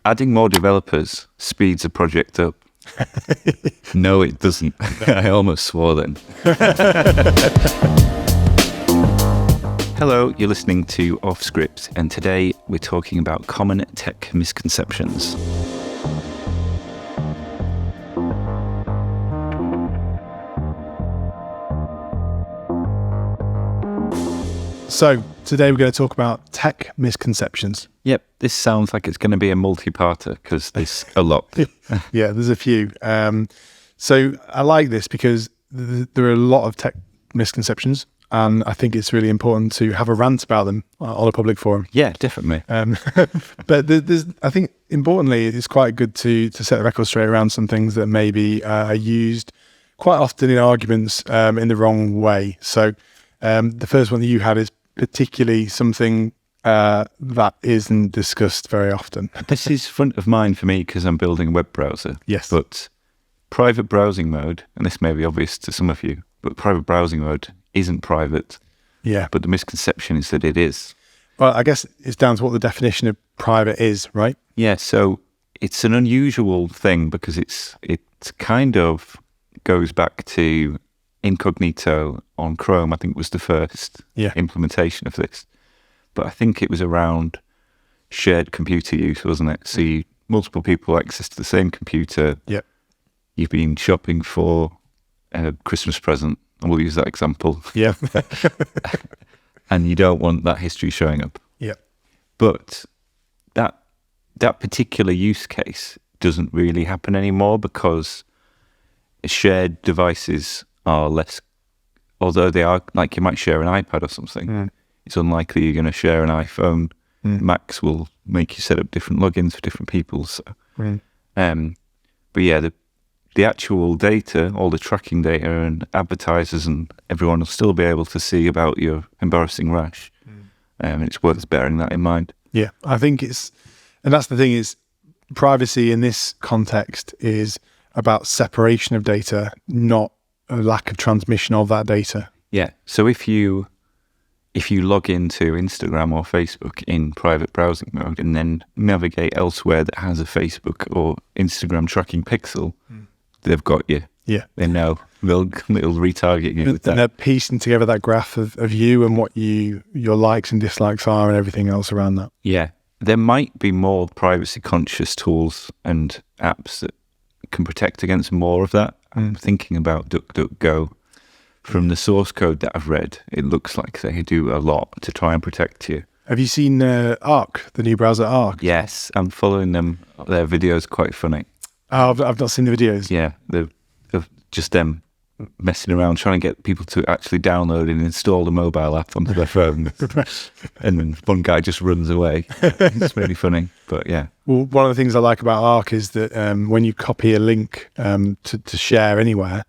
adding more developers speeds a project up. No, it doesn't. I almost swore then. Hello, you're listening to Off Script, and today we're talking about common tech misconceptions. So, today we're going to talk about tech misconceptions. Yep, this sounds like it's going to be a multi-parter because there's a lot. Yeah, there's a few. So, I like this because there are a lot of tech misconceptions, and I think it's really important to have a rant about them on a public forum. Yeah, definitely. But I think, importantly, it's quite good to set the record straight around some things that maybe are used quite often in arguments in the wrong way. So, the first one that you had is particularly something that isn't discussed very often. This is front of mind for me because I'm building a web browser. Yes. But private browsing mode, and this may be obvious to some of you, but private browsing mode isn't private. Yeah. But the misconception is that it is. Well, I guess it's down to what the definition of private is, right? Yeah, so it's an unusual thing because it kind of goes back to incognito on Chrome. I think was the first implementation of this. But I think it was around shared computer use, wasn't it? So multiple people access to the same computer. Yep. You've been shopping for a Christmas present, and we'll use that example. Yeah. And you don't want that history showing up. Yep. But that particular use case doesn't really happen anymore because shared devices are less, although they are, like you might share an iPad or something, it's unlikely you're going to share an iPhone. Macs will make you set up different logins for different people. So, but yeah, the actual data, all the tracking data and advertisers and everyone will still be able to see about your embarrassing rash. And it's worth bearing that in mind. Yeah, I think and that's the thing is, privacy in this context is about separation of data, not a lack of transmission of that data. Yeah. So if you log into Instagram or Facebook in private browsing mode and then navigate elsewhere that has a Facebook or Instagram tracking pixel, they've got you. Yeah. They know. They'll retarget you with that. And they're piecing together that graph of you and what your likes and dislikes are and everything else around that. Yeah. There might be more privacy conscious tools and apps that can protect against more of that. I'm thinking about DuckDuckGo. From the source code that I've read, it looks like they do a lot to try and protect you. Have you seen Arc, the new browser Arc? Yes, I'm following them. Their videos are quite funny. Oh, I've not seen the videos. Yeah, they're just them messing around trying to get people to actually download and install the mobile app onto their phone. And then one guy just runs away. It's really funny, but yeah. Well, one of the things I like about Arc is that when you copy a link to share anywhere,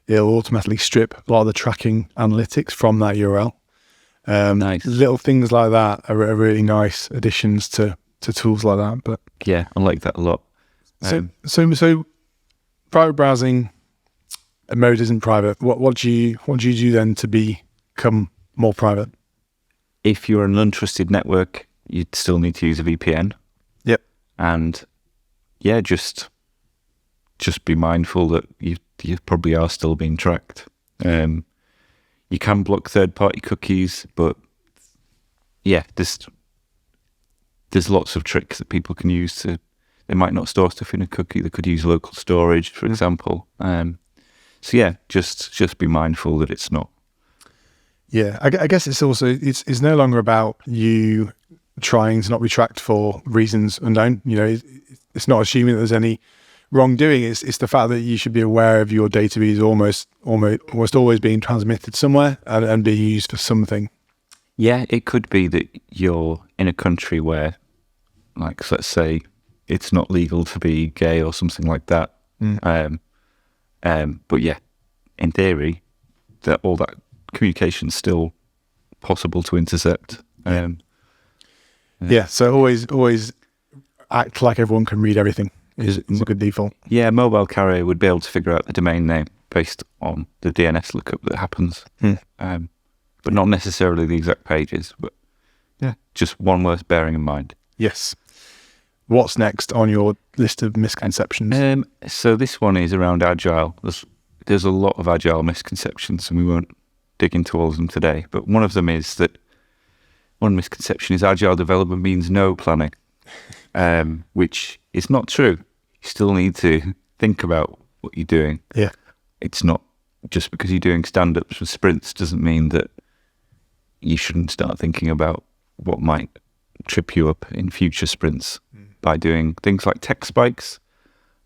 it'll automatically strip a lot of the tracking analytics from that URL. Nice. Little things like that are really nice additions to tools like that. But yeah, I like that a lot. So private browsing mode isn't private. What do you do then to become more private? If you're an untrusted network, you'd still need to use a VPN. Yep. And yeah, just be mindful that you probably are still being tracked. You can block third-party cookies, but yeah, there's lots of tricks that people can use to. They might not store stuff in a cookie. They could use local storage, for example. So yeah, just be mindful that it's not. Yeah, I guess it's also it's no longer about you trying to not be tracked for reasons unknown. You know, it's not assuming that there's any wrongdoing. It's the fact that you should be aware of your data being almost always being transmitted somewhere and being used for something. Yeah, it could be that you're in a country where, like, let's say, it's not legal to be gay or something like that. But yeah, in theory, that all that communication's still possible to intercept. So always act like everyone can read everything. Is a good default. Yeah, mobile carrier would be able to figure out the domain name based on the DNS lookup that happens, but not necessarily the exact pages. But yeah, just one worth bearing in mind. Yes. what's next on your list of misconceptions? So this one is around Agile. There's a lot of Agile misconceptions, and we won't dig into all of them today. But one of them is that one misconception is Agile development means no planning, which is not true. You still need to think about what you're doing. Yeah. It's not just because you're doing stand-ups for sprints doesn't mean that you shouldn't start thinking about what might trip you up in future sprints by doing things like tech spikes.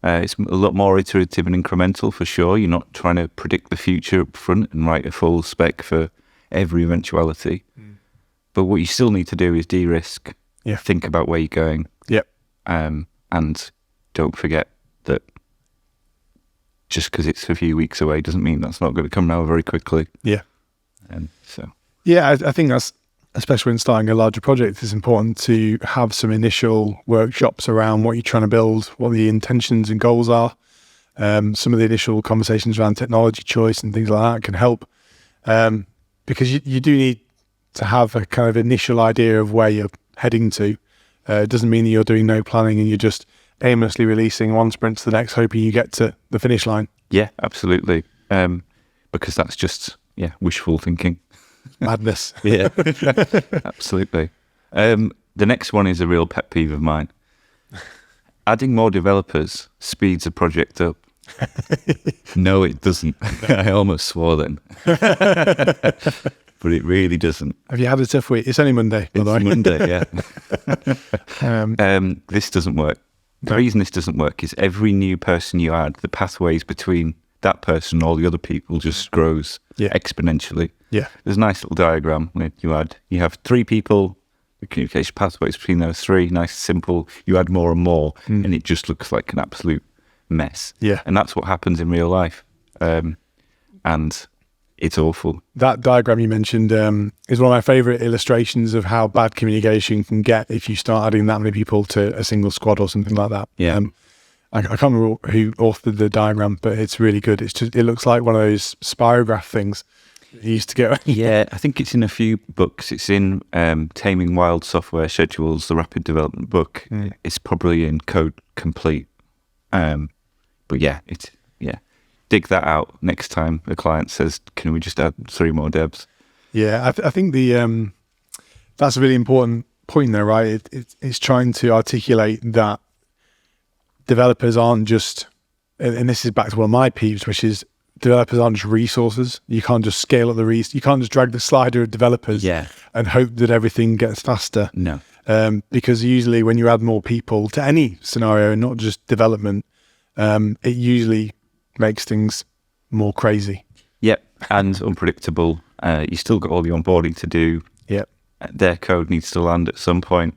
It's a lot more iterative and incremental for sure. You're not trying to predict the future up front and write a full spec for every eventuality. But what you still need to do is de-risk, think about where you're going. Yep. And don't forget that just because it's a few weeks away doesn't mean that's not going to come now very quickly. Yeah. Yeah, I think that's, especially when starting a larger project, it's important to have some initial workshops around what you're trying to build, what the intentions and goals are. Some of the initial conversations around technology choice and things like that can help, because you do need to have a kind of initial idea of where you're heading to. It doesn't mean that you're doing no planning and you're just aimlessly releasing one sprint to the next, hoping you get to the finish line. Yeah, absolutely. Because that's just wishful thinking. Madness. Yeah, absolutely. The next one is a real pet peeve of mine. Adding more developers speeds a project up. No, it doesn't. I almost swore then. But it really doesn't. Have you had a tough week? It's only Monday, by the way. It's Monday, yeah. This doesn't work. The reason this doesn't work is every new person you add, the pathways between that person and all the other people just grows exponentially. Yeah. There's a nice little diagram where you have 3 people, the communication pathways between those 3, nice, simple. You add more and more, and it just looks like an absolute mess. Yeah. And that's what happens in real life. And it's awful. That diagram you mentioned is one of my favourite illustrations of how bad communication can get if you start adding that many people to a single squad or something like that. Yeah. I can't remember who authored the diagram, but it's really good. It looks like one of those spirograph things you used to get. Yeah, I think it's in a few books. It's in Taming Wild Software Schedules, the rapid development book. It's probably in Code Complete. But dig that out next time the client says, can we just add 3 more devs? Yeah, I think that's a really important point there, right? It's trying to articulate that developers aren't just, and this is back to one of my peeves, which is developers aren't just resources. You can't just scale up you can't just drag the slider of developers and hope that everything gets faster. No. Because usually when you add more people to any scenario, not just development, it usually makes things more crazy. Yep, and unpredictable. You still got all the onboarding to do. Yep. Their code needs to land at some point.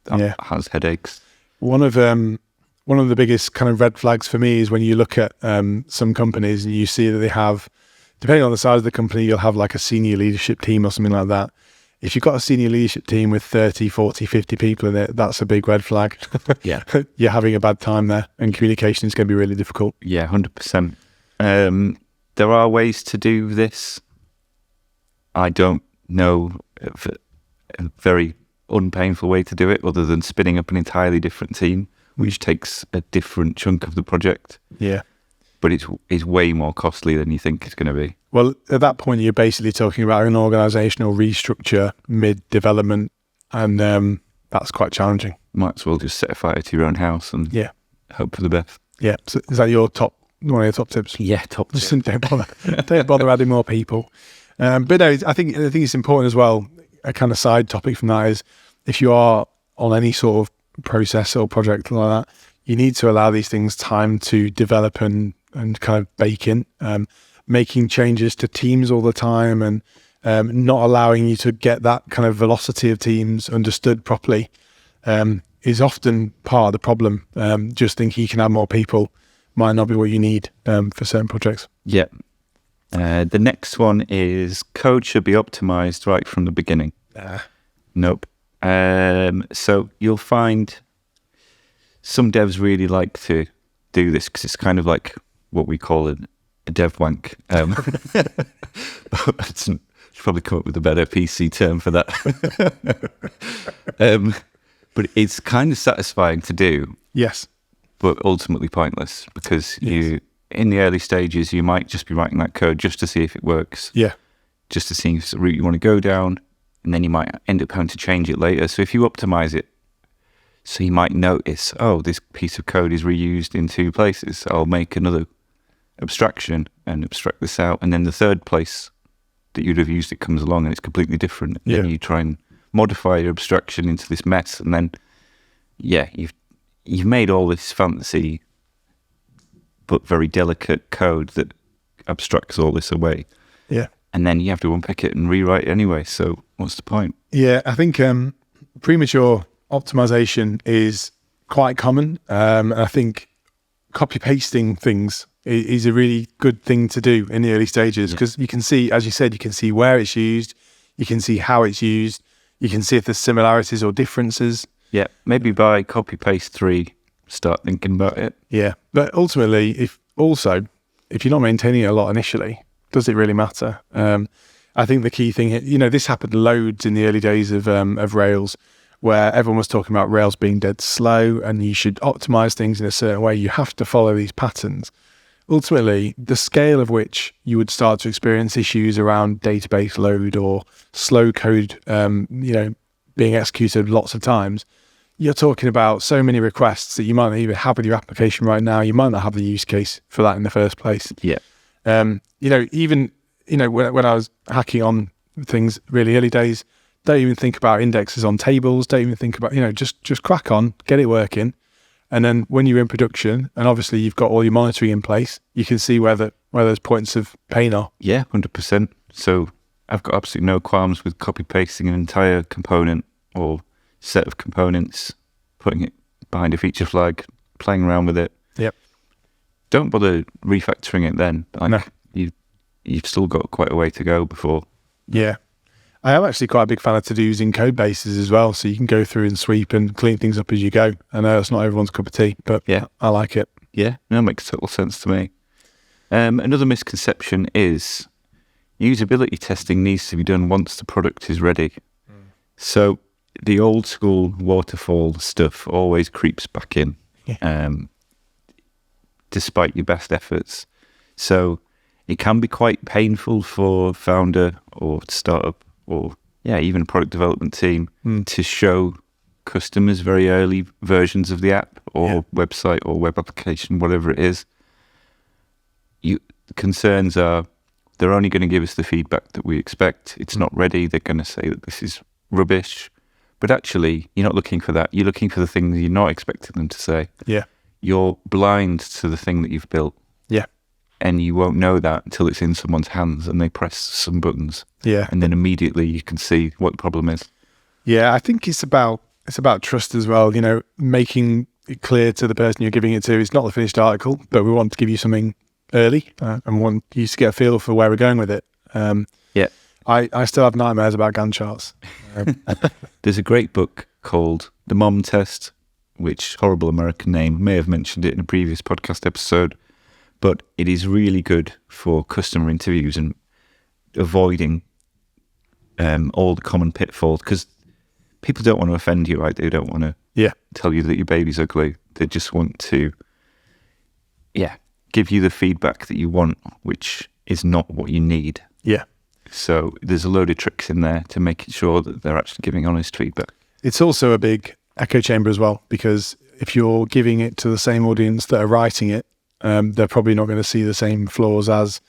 That has headaches. One of the biggest kind of red flags for me is when you look at some companies and you see that they have, depending on the size of the company, you'll have like a senior leadership team or something like that. If you've got a senior leadership team with 30, 40, 50 people in it, that's a big red flag. Yeah. You're having a bad time there, and communication is going to be really difficult. Yeah, 100%. There are ways to do this. I don't know of a very unpainful way to do it other than spinning up an entirely different team, which takes a different chunk of the project. Yeah. But it's way more costly than you think it's going to be. Well, at that point, you're basically talking about an organizational restructure mid-development, and that's quite challenging. Might as well just set a fire to your own house and hope for the best. Yeah. So is that one of your top tips? Yeah, top tip. Just don't bother adding more people. But no, I think it's important as well. A kind of side topic from that is, if you are on any sort of process or project like that, you need to allow these things time to develop and kind of bake in. Making changes to teams all the time and not allowing you to get that kind of velocity of teams understood properly is often part of the problem. Just thinking you can add more people might not be what you need for certain projects. Yeah. The next one is code should be optimized right from the beginning. Nope. So you'll find some devs really like to do this because it's kind of like what we call a dev wank. Should probably come up with a better PC term for that. But it's kind of satisfying to do, Yes. but ultimately pointless because Yes. in the early stages, you might just be writing that code just to see if it works, Yeah. just to see if it's the route you want to go down, and then you might end up having to change it later. So if you optimize it, so you might notice, oh, this piece of code is reused in 2 places. I'll make another abstraction and abstract this out, and then the third place that you'd have used it comes along and it's completely different. Yeah. Then you try and modify your abstraction into this mess, and then you've made all this fancy but very delicate code that abstracts all this away. Yeah. And then you have to unpick it and rewrite it anyway. So what's the point? Yeah, I think premature optimization is quite common. And I think copy pasting things is a really good thing to do in the early stages because you can see, as you said, you can see where it's used, you can see how it's used, you can see if there's similarities or differences. Yeah, maybe by copy paste 3, start thinking about it. Yeah, but ultimately, if you're not maintaining it a lot initially, does it really matter? I think the key thing, this happened loads in the early days of Rails, where everyone was talking about Rails being dead slow and you should optimize things in a certain way. You have to follow these patterns. Ultimately, the scale of which you would start to experience issues around database load or slow code, being executed lots of times, you're talking about so many requests that you might not even have with your application right now. You might not have the use case for that in the first place. Yeah. When I was hacking on things really early days, don't even think about indexes on tables. Don't even think about, just crack on, get it working. And then when you're in production, and obviously you've got all your monitoring in place, you can see where those points of pain are. Yeah, 100%. So I've got absolutely no qualms with copy pasting an entire component or set of components, putting it behind a feature flag, playing around with it. Yep. Don't bother refactoring it then. No. You've still got quite a way to go before. Yeah. I am actually quite a big fan of to-dos in code bases as well, so you can go through and sweep and clean things up as you go. I know it's not everyone's cup of tea, but yeah, I like it. Yeah, that makes total sense to me. Another misconception is usability testing needs to be done once the product is ready. So the old school waterfall stuff always creeps back in, despite your best efforts. So it can be quite painful for founder or startup or even a product development team to show customers very early versions of the app or website or web application, whatever it is. Concerns are they're only going to give us the feedback that we expect. It's not ready. They're going to say that this is rubbish. But actually, you're not looking for that. You're looking for the things you're not expecting them to say. Yeah. You're blind to the thing that you've built. Yeah. And you won't know that until it's in someone's hands and they press some buttons. Yeah. And then immediately you can see what the problem is. Yeah, I think it's about trust as well, making it clear to the person you're giving it to, it's not the finished article, but we want to give you something early and want you to get a feel for where we're going with it. I still have nightmares about Gantt charts. There's a great book called The Mom Test, which, horrible American name, may have mentioned it in a previous podcast episode, but it is really good for customer interviews and avoiding all the common pitfalls, because people don't want to offend you, right? They don't want to tell you that your baby's ugly. They just want to, give you the feedback that you want, which is not what you need. Yeah. So there's a load of tricks in there to make sure that they're actually giving honest feedback. It's also a big echo chamber as well, because if you're giving it to the same audience that are writing it, they're probably not going to see the same flaws as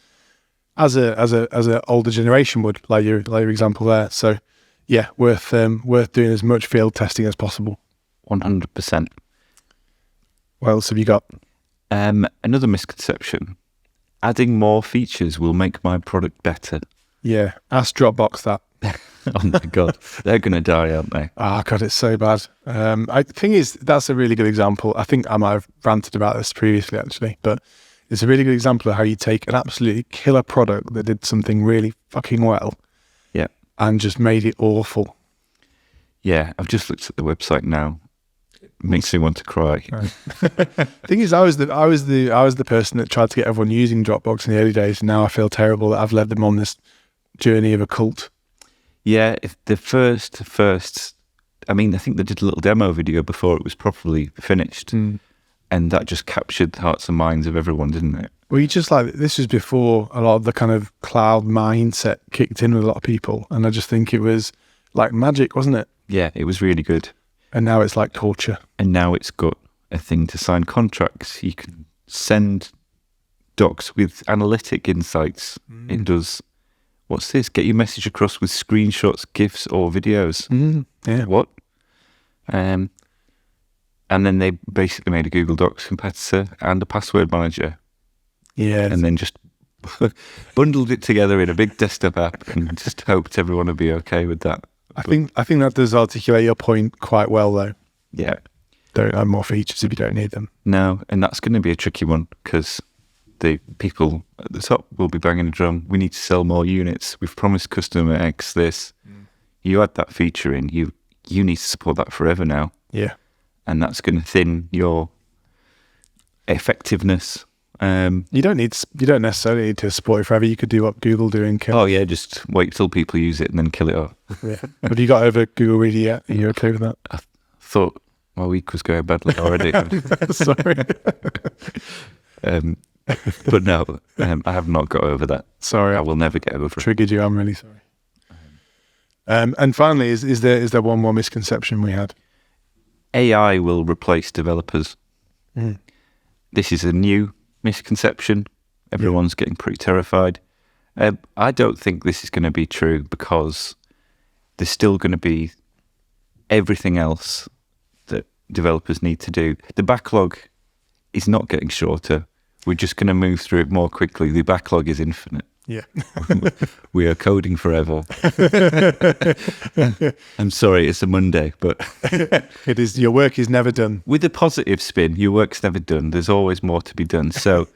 a older generation would, like your example there. So worth doing as much field testing as possible. 100%. What else have you got? Another misconception: adding more features will make my product better. Yeah, ask Dropbox that. Oh my God, they're going to die, aren't they? Oh God, it's so bad. I think that's a really good example. I think I might have ranted about this previously, actually, but it's a really good example of how you take an absolutely killer product that did something really fucking well, and just made it awful. Yeah, I've just looked at the website now. It makes me want to cry. Right. Thing is, I was the person that tried to get everyone using Dropbox in the early days, and now I feel terrible that I've led them on this journey of a cult. Yeah, if the first I mean, I think they did a little demo video before it was properly finished, and that just captured the hearts and minds of everyone, didn't it? Well, you just like, this was before a lot of the kind of cloud mindset kicked in with a lot of people. And I just think it was like magic, wasn't it? Yeah, it was really good. And now it's like torture. And now it's got a thing to sign contracts. You can send docs with analytic insights. It does, what's this? Get your message across with screenshots, GIFs, or videos. Yeah. What? And then they basically made a Google Docs competitor and a password manager. Yeah. And then just bundled it together in a big desktop app and just hoped everyone would be okay with that. I think that does articulate your point quite well, though. Yeah. Don't add more features if you don't need them. No, and that's going to be a tricky one because the people at the top will be banging a drum. We need to sell more units. We've promised customer X this. You add that feature in, you need to support that forever now. Yeah. And that's going to thin your effectiveness. You don't necessarily need to support it forever. You could do what Google do and kill. Oh yeah, just wait till people use it and then kill it off. Yeah. Have you got over Google Reader yet? Are you okay with that? I thought my week was going badly already. Sorry. But no, I have not got over that. Sorry, I will never get over it. Triggered you. I'm really sorry. And finally, is there one more misconception we had? AI will replace developers. This is a new misconception. Everyone's getting pretty terrified. I don't think this is going to be true because there's still going to be everything else that developers need to do. The backlog is not getting shorter. We're just going to move through it more quickly. The backlog is infinite. Yeah. We are coding forever. I'm sorry, it's a Monday, but It is. Your work is never done. with a positive spin, your work's never done. There's always more to be done. So,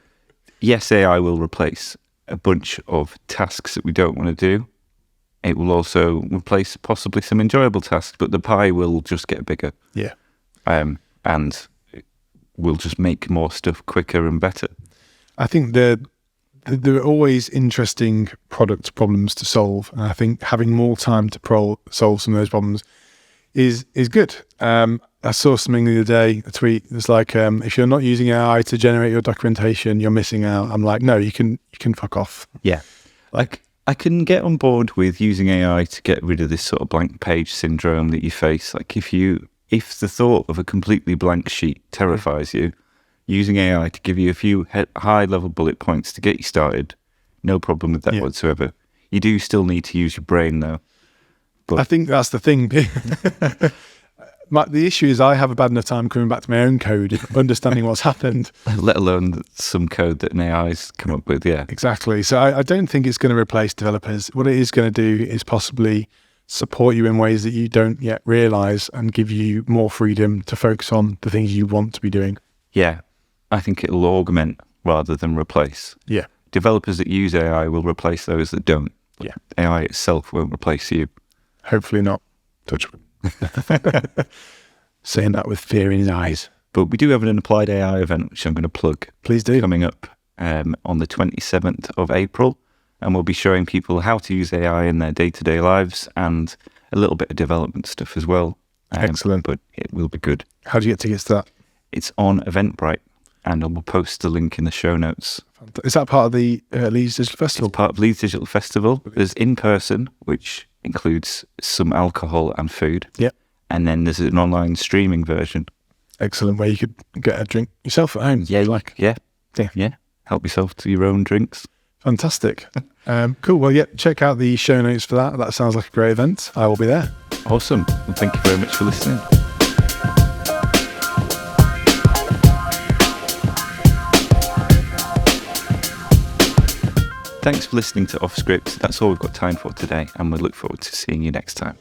yes, AI will replace a bunch of tasks that we don't want to do. It will also replace possibly some enjoyable tasks, but the pie will just get bigger. Yeah. And we'll just make more stuff quicker and better. I think there are always interesting product problems to solve, and I think having more time to solve some of those problems is good. I saw something the other day, a tweet that's like, if you're not using AI to generate your documentation, you're missing out. I'm like, no, you can fuck off. Yeah. Like, I can get on board with using AI to get rid of this sort of blank page syndrome that you face. Like, if the thought of a completely blank sheet terrifies you, using AI to give you a few high-level bullet points to get you started, no problem with that whatsoever. You do still need to use your brain, though. But I think that's the thing. The issue is I have a bad enough time coming back to my own code, understanding what's happened. let alone some code that an AI's come up with, yeah. Exactly. So I don't think it's going to replace developers. What it is going to do is possibly support you in ways that you don't yet realise and give you more freedom to focus on the things you want to be doing. Yeah. I think it'll augment rather than replace. Yeah. Developers that use AI will replace those that don't. Yeah. AI itself won't replace you. Hopefully not. Touch wood. Saying that with fear in his eyes. But we do have an applied AI event, which I'm going to plug. Please do. Coming up on the 27th of April. And we'll be showing people how to use AI in their day-to-day lives and a little bit of development stuff as well. Excellent. But it will be good. How do you get tickets to that? It's on Eventbrite, and I will post the link in the show notes. Is that part of the Leeds Digital Festival? It's part of Leeds Digital Festival. There's in-person, which includes some alcohol and food. Yeah. And then there's an online streaming version. Excellent, where you could get a drink yourself at home. Yeah. Help yourself to your own drinks. Fantastic. Cool. Well, yeah, check out the show notes for that. That sounds like a great event. I will be there. Awesome. Well, thank you very much for listening. Thanks for listening to Off Script. That's all we've got time for today, and we look forward to seeing you next time.